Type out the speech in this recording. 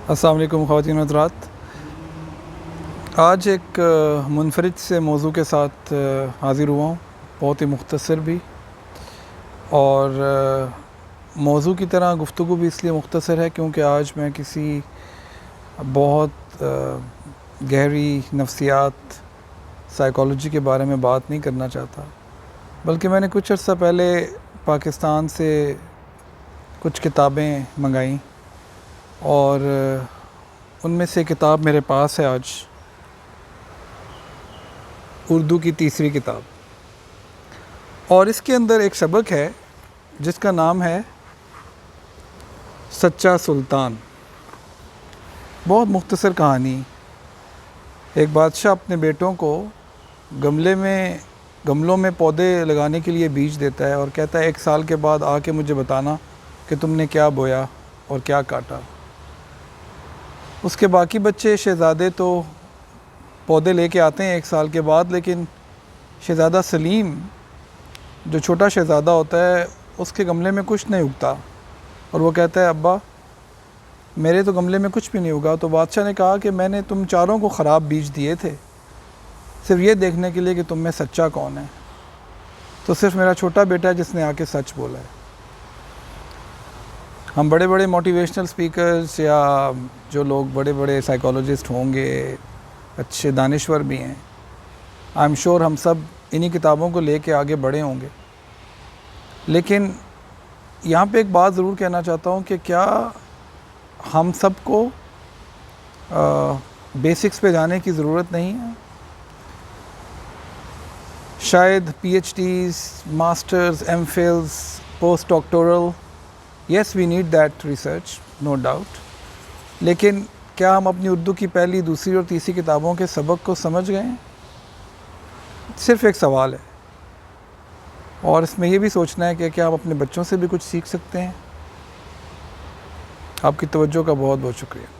अस्सलाम वालेकुम ख़वातीन व हज़रात। आज एक मुनफरिद से मौज़ू के साथ हाज़िर हुआ हूँ, बहुत ही मुख्तसर भी, और मौज़ू की तरह गुफ्तगू भी इसलिए मुख्तसर है क्योंकि आज मैं किसी बहुत गहरी नफ्सियात साइकोलॉजी के बारे में बात नहीं करना चाहता, बल्कि मैंने कुछ अर्सा पहले पाकिस्तान से कुछ किताबें मंगाईं और उनमें से किताब मेरे पास है आज, उर्दू की तीसरी किताब, और इसके अंदर एक सबक है जिसका नाम है सच्चा सुल्तान। बहुत मुख्तसर कहानी। एक बादशाह अपने बेटों को गमलों में पौधे लगाने के लिए बीज देता है और कहता है 1 साल के बाद आके मुझे बताना कि तुमने क्या बोया और क्या काटा। उसके बाकी बच्चे शहज़ादे तो पौधे लेके आते हैं 1 साल के बाद, लेकिन शहज़ादा सलीम जो छोटा शहज़ादा होता है उसके गमले में कुछ नहीं उगता, और वो कहता है अब्बा मेरे तो गमले में कुछ भी नहीं उगा। तो बादशाह ने कहा कि मैंने तुम चारों को ख़राब बीज दिए थे सिर्फ ये देखने के लिए कि तुम में सच्चा कौन है, तो सिर्फ मेरा छोटा बेटा है जिसने आके सच बोला है। हम बड़े बड़े मोटिवेशनल स्पीकर्स या जो लोग बड़े बड़े साइकोलॉजिस्ट होंगे, अच्छे दानिश्वर भी हैं, आई एम श्योर हम सब इन्हीं किताबों को लेके आगे बढ़े होंगे। लेकिन यहाँ पे एक बात ज़रूर कहना चाहता हूँ कि क्या हम सबको बेसिक्स पे जाने की ज़रूरत नहीं है? शायद PhDs, masters, MPhils, post doctoral, yes we need that research, no doubt, लेकिन क्या हम अपनी उर्दू की पहली, दूसरी और तीसरी किताबों के सबक को समझ गए हैं? सिर्फ़ एक सवाल है, और इसमें ये भी सोचना है कि क्या हम अपने बच्चों से भी कुछ सीख सकते हैं। आपकी तवज्जो का बहुत बहुत शुक्रिया।